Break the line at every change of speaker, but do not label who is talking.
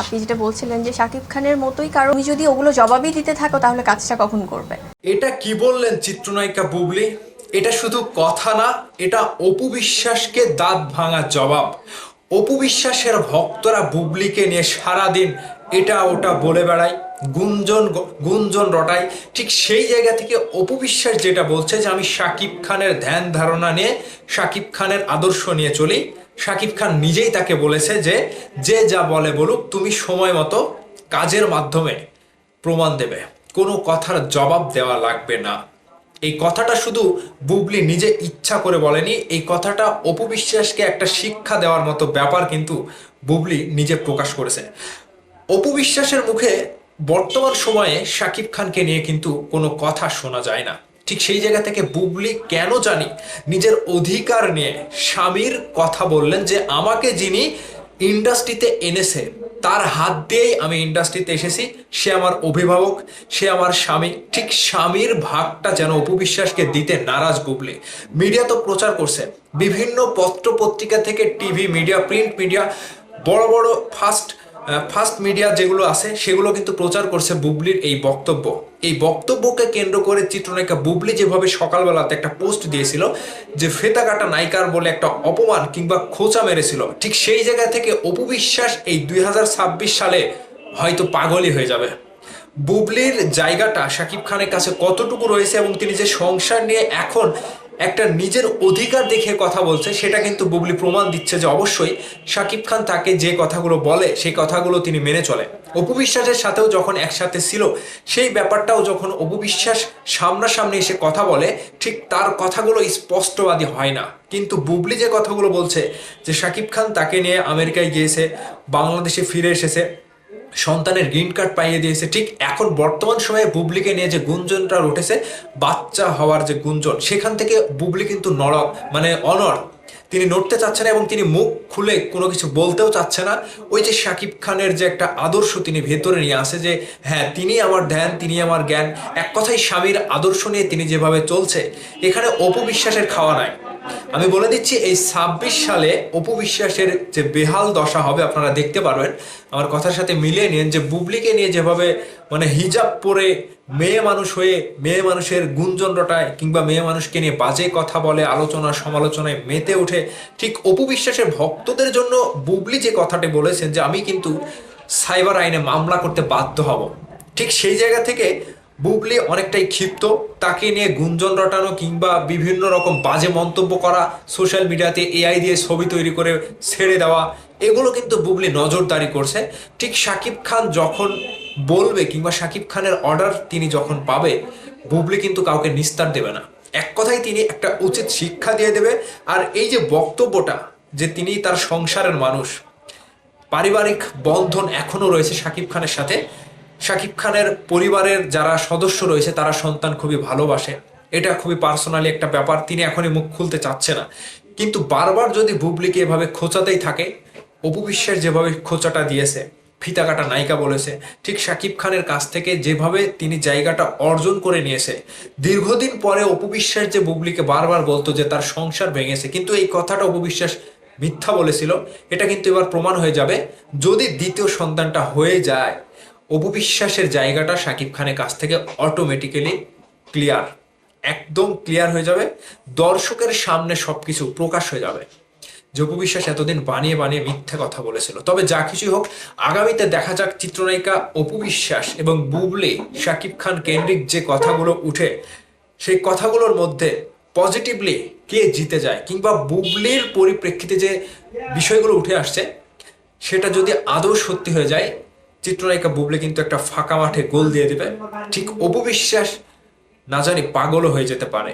আপনি যেটা বলছিলেন যে শাকিব খানের মতোই কারো তুমি যদি ওগুলো জবাবই দিতে থাকো তাহলে কাজটা কখন করবে?
এটা কি বললেন চিত্রনায়িকা বুবলি? এটা শুধু কথা না, এটা অপু বিশ্বাসকে দাঁত ভাঙা জবাব। অপু বিশ্বাসের ভক্তরা বুবলিকে নিয়ে সারাদিন এটা ওটা বলে বেড়ায়, গুঞ্জন রটায়। ঠিক সেই জায়গা থেকে অপু বিশ্বাস যেটা বলছে যে আমি শাকিব খানের ধ্যান ধারণা নিয়ে, শাকিব খানের আদর্শ নিয়ে চলি। শাকিব খান নিজেই তাকে বলেছে যে যে যা বলে বলুক, তুমি সময় মতো কাজের মাধ্যমে প্রমাণ দেবে, কোনো কথার জবাব দেওয়া লাগবে না। এই কথাটা শুধু বুবলি নিজে ইচ্ছা করে বলেনি, এই কথাটা অপু বিশ্বাসকে একটা শিক্ষা দেওয়ার মতো ব্যাপার কিন্তু বুবলি নিজে প্রকাশ করেছে। অপু বিশ্বাসের মুখে বর্তমান সময়ে শাকিব খানকে নিয়ে কিন্তু কোনো কথা শোনা যায় না। ঠিক সেই জায়গা থেকে বুবলি কেন জানি নিজের অধিকার নিয়ে স্বামীর কথা বললেন যে আমাকে যিনি ইন্ডাস্ট্রিতে এনেছে তার হাত দিয়েই আমি ইন্ডাস্ট্রিতে এসেছি, সে আমার অভিভাবক, সে আমার স্বামী। ঠিক স্বামীর ভাগটা যেন অপু বিশ্বাসকে দিতে নারাজ বুবলি। মিডিয়া তো প্রচার করছে, বিভিন্ন পত্র পত্রিকা থেকে টিভি মিডিয়া, প্রিন্ট মিডিয়া, বড় বড় ফার্স্ট মিডিয়া যেগুলো আছে সেগুলো কিন্তু প্রচার করছে বুবলির এই বক্তব্য। এই বক্তব্যকে কেন্দ্র করে চিত্রনায়িকা বুবলি যেভাবে সকালবেলাতে একটা পোস্ট দিয়েছিল যে ফেতা কাটা নায়িকার বলে একটা অপমান কিংবা খোঁচা মেরেছিল, ঠিক সেই জায়গা থেকে অপু বিশ্বাস এই 2026 সালে হয়তো পাগলই হয়ে যাবে। বুবলির জায়গাটা শাকিব খানের কাছে কতটুকু রয়েছে এবং তিনি যে সংসার নিয়ে এখন একটা নিজের অধিকার দেখে কথা বলছে, সেটা কিন্তু বুবলি প্রমাণ দিচ্ছে যে অবশ্যই শাকিব খান তাকে যে কথাগুলো বলে সেই কথাগুলো তিনি মেনে চলে। অপু বিশ্বাসের সাথেও যখন একসাথে ছিল সেই ব্যাপারটাও যখন অপু বিশ্বাস সামনাসামনি এসে কথা বলে, ঠিক তার কথাগুলো স্পষ্টবাদী হয় না। কিন্তু বুবলি যে কথাগুলো বলছে যে শাকিব খান তাকে নিয়ে আমেরিকায় গিয়েছে, বাংলাদেশে ফিরে এসেছে, সন্তানের গ্রিন কার্ড পাইয়ে দিয়েছে, ঠিক এখন বর্তমান সময়ে বুবলিকে নিয়ে যে গুঞ্জনটা উঠেছে, বাচ্চা হওয়ার যে গুঞ্জন, সেখান থেকে বুবলি কিন্তু অনড়, তিনি নড়তে চাচ্ছে না এবং তিনি মুখ খুলে কোনো কিছু বলতেও চাচ্ছে না। ওই যে শাকিব খানের যে একটা আদর্শ তিনি ভেতরে নিয়ে আসে যে হ্যাঁ তিনি আমার ধ্যান, তিনি আমার জ্ঞান, এক কথায় স্বামীর আদর্শ নিয়ে তিনি যেভাবে চলছে, এখানে অপু বিশ্বাসের খাওয়া নাই। আমি বলে দিচ্ছি এই 26 সালে অপু বিশ্বাসের যে বেহাল দশা হবে আপনারা দেখতে পারবেন। আমার কথার সাথে মিলিয়ে নিন যে বুবলিকে নিয়ে যেভাবে হিজাব পরে মেয়ে মানুষ হয়ে মেয়ে মানুষের গুঞ্জন রটায় কিংবা মেয়ে মানুষকে নিয়ে বাজে কথা বলে, আলোচনা সমালোচনায় মেতে ওঠে, ঠিক অপু বিশ্বাসের ভক্তদের জন্য বুবলি যে কথাটি বলেছেন যে আমি কিন্তু সাইবার আইনে মামলা করতে বাধ্য হব, ঠিক সেই জায়গা থেকে বুবলি অনেকটাই ক্ষিপ্ত। তাকে নিয়ে গুঞ্জন রটানো কিংবা বিভিন্ন রকম বাজে মন্তব্য করা, সোশ্যাল মিডিয়াতে এআই দিয়ে ছবি তৈরি করে ছেড়ে দেওয়া, এগুলো কিন্তু বুবলি নজরদারি করছে। ঠিক শাকিব খান যখন বলবে কিংবা শাকিব খানের অর্ডার তিনি যখন পাবে, বুবলি কিন্তু কাউকে নিস্তার দেবে না। এক কথায় তিনি একটা উচিত শিক্ষা দিয়ে দেবে। আর এই যে বক্তব্যটা যে তিনি তার সংসারের মানুষ, পারিবারিক বন্ধন এখনো রয়েছে শাকিব খানের সাথে, শাকিব খানের পরিবারের যারা সদস্য রয়েছে তারা সন্তান খুবই ভালোবাসে, এটা খুবই পার্সোনালি একটা ব্যাপার, তিনি এখনই মুখ খুলতে চাচ্ছে না। কিন্তু বারবার যদি বুবলিকে এভাবে খোঁচাতেই থাকে, অপু বিশ্বাস যেভাবে খোঁচাটা দিয়েছে, ফিতা কাটা নায়িকা বলেছে, ঠিক শাকিব খানের কাছ থেকে যেভাবে তিনি জায়গাটা অর্জন করে নিয়েছে, দীর্ঘদিন পরে অপু বিশ্বাস যে বুবলিকে বারবার বলতো যে তার সংসার ভেঙেছে, কিন্তু এই কথাটা অপু বিশ্বাস মিথ্যা বলেছিল, এটা কিন্তু এবার প্রমাণ হয়ে যাবে। যদি দ্বিতীয় সন্তানটা হয়ে যায়, অপু বিশ্বাসের জায়গাটা শাকিব খানের কাছ থেকে অটোমেটিক্যালি ক্লিয়ার, একদম ক্লিয়ার হয়ে যাবে। দর্শকের সামনে সবকিছু প্রকাশ হয়ে যাবে যে অপু বিশ্বাস এতদিন বানিয়ে বানিয়ে মিথ্যা কথা বলেছিল। তবে যা কিছুই হোক, আগামীতে দেখা যাক চিত্রনায়িকা অপু বিশ্বাস এবং বুবলি শাকিব খান কেন্দ্রিক যে কথাগুলো উঠে, সেই কথাগুলোর মধ্যে পজিটিভলি কে জিতে যায়, কিংবা বুবলির পরিপ্রেক্ষিতে যে বিষয়গুলো উঠে আসছে সেটা যদি আদৌ সত্যি হয়ে যায়, চিত্রনায়িকা বুবলি কিন্তু একটা ফাঁকা মাঠে গোল দিয়ে দেবে। ঠিক অপু বিশ্বাস না জানি পাগলও হয়ে যেতে পারে।